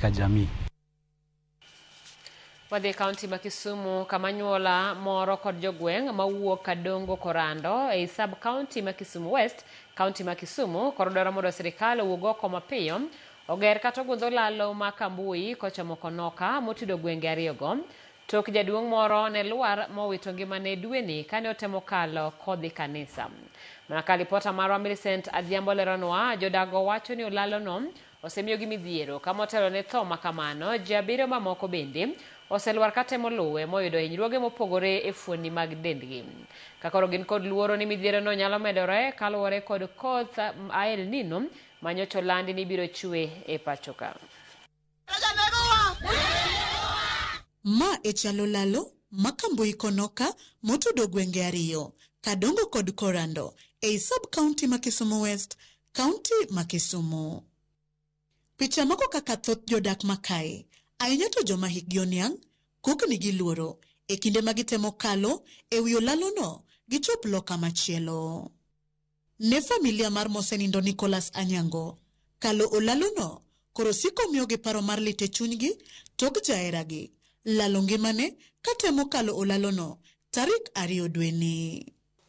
jamii. Wadhi kaunti ma Kisumu kamanyuola moro kod jogweng' mawuok Kadongo Korando e sub county ma Kisumu West, county ma Kisumu koro dwaro mondo sirikal owuog oko mapiyo oger kata ogundho lalo ma Kambui kochamo Konoka motudo gwenge ariyogo. Tok jaduong' moro ne lwar mowito ngimane dweni kane otemo kalo kodhi kanisa. Mana ka ripota marwa Millicent Adhiambo leronwa, jodago wacho ni olalono osemiyogi midhiero kama otelo ne tho makamano. Ji 7 mamoko bende oselwar katemo luwe moyudo hinyruoge mopogore e fuoni mag dendgi. Kakoro gin kod luoro ni midhiero no nyalo medore kaluwore kod koth El Nino manyocha olandi ni biro chwe e pachoka. Ma e chalo lalo ma Kambui Konoka motudo gwenge ariyo, Kadongo kod Korando e sub county ma Kisumu West, county ma Kisumu. Picha moko kaka thoth jodak makae, ahinya to joma hikgi oniang', kukni gi luoro e kinde ma gitemo kalo e wi olalono gichop loka machielo. Ne familia mar mosenindo Nicholas Anyango, kalo olalono koro siko miyo gi paro mar lit e chunygi tok jaheragi lalo ngimane katemo kalo olalono tarik 2 dweni.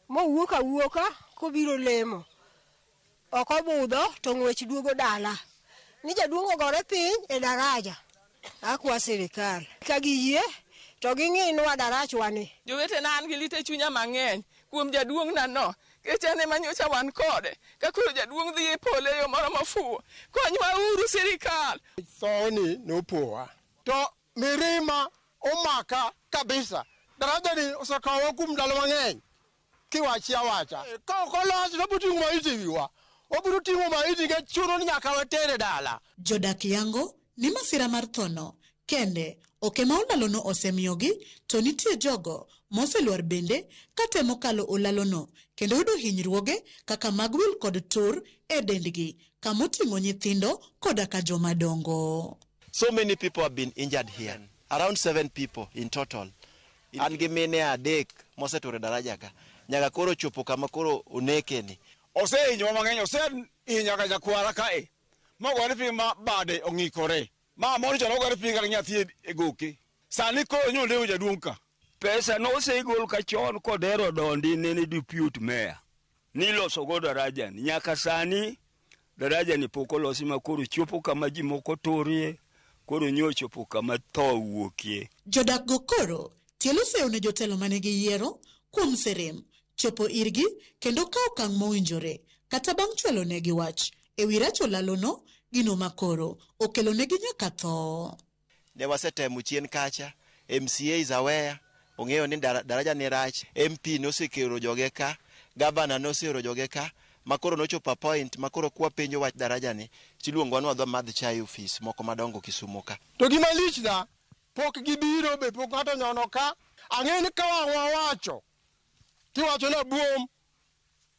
Mowuoka kobiro lemo oko budho to ng'wech duogo dala ni jaduong' ogore piny e daraja. Akwa sirikal ka giyie to ging'inwa darachwani. Jowetena an gi lit e chunya mang'eny kuom jaduong' na no kechane manyocha wan kode ka koro jaduong' dhi e pole yo moro mafuwo. Konywa uru sirikal. Thoni nopoa to mirima omaka kabisa. Daraja ni osakawa kum ndalo mang'eny kiwachi awacha ka okolos to butingo maiti wiwa obiro tingo maiti ke chuno ni nyaka watere dala. Jodak yango ni masira mar thono kende okema olalono osemiyogi to nitie jogo moselwar bende katemo kalo olalono kendo yudo hinyruoge kaka mag wil kod tur e dendgi kamoting'o nyithindo koda ka jomadongo. So many people have been injured here, around 7 people in total. An gi mine 3 mosetore daraja ka nyaka koro chopo kama koro onekeni. Osehinyo mang'eny, osehinyo ka jakwara kae mogore piny ma bade ong'ikore ma moro chalo ogore piny ka nyathi e goke. Sani koro nyoleo jaduong' ka pesa no osegol ka chon kodero dondi nene deputy mayor niloso go daraja ni nyaka sani daraja ni pok olosi ma koro chopo kama ji moko torie koro nyochopo kama tho wuokie. Jodak go koro tielo seyo ne jotelo mane gi yiero kuom serem chopo irgi kendo kawo okang' mowinjore kata bang' chwelo negi wach e wi rach olalono gino makoro okelo negi nyaka tho. Ne wasetemo chien kacha, MCA is aware, ong'eyo ni daraja ni rach, MP nosekero joge ka, governor nosekero joge ka, makoro nochopo point makoro kwa penjo wach daraja ni tiluongwa ni wadhi madh chai office moko madongo Kisumu ka. To gima lich na pok gibiro be pok ng'ato nyono ka ang'e ni ka wawacho tiwacho na buom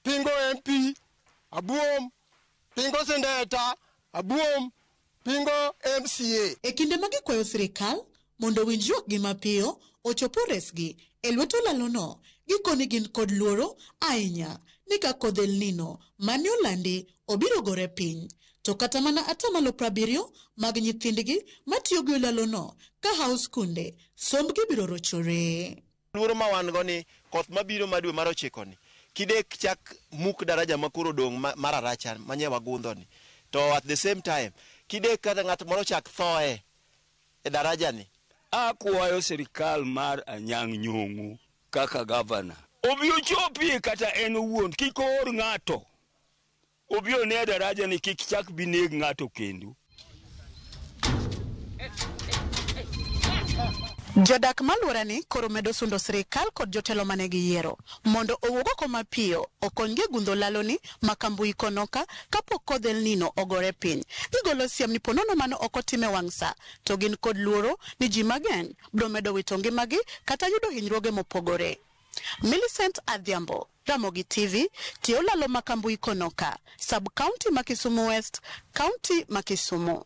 pingo MP abuom pingo sendeta abuom pingo MCA. E kinde ma gikwayo sirikal mondo winjruok gi mapiyo ochopo resgi e lwet olalono gikoni gin kod luoro ahinya ni ka kodh El Nino mane olandi obiro gore piny to kata mana 70% mag nyithindgi matiyo gi olalono ka hawo skunde sombgi biro rochore. Luoro ma wan go ni koth mabiro madwe mar 9 ni kidek chak muk daraja makoro dong mararacha manye wagundho ni to at the same time kidek kata ng'at moro chak thoe e daraja ni. Akwayo sirikal mar Anyang' Nyong'o kaka governor obiro chopi kata en owuon kik oor ng'ato obiro ne daraja ni kik chak bineg ng'ato kendo. Jodak malworani koro medo sundo sirikal kod jotelo mane gi yiero mondo owuog oko mapiyo okonygi gundho laloni ma Kambui Konoka kapok kodh El Nino ogore piny. Gigolo siem ni ponono mano okotime wang' sa to gin kod luoro ni ji mang'eny biro medo wito ngimagi kata yudo hinyruoge mopogore. Millicent Adhiambo, Ramogi TV, tiyo lalo ma Kambui Konoka, sub county ma Kisumu West, county ma Kisumu.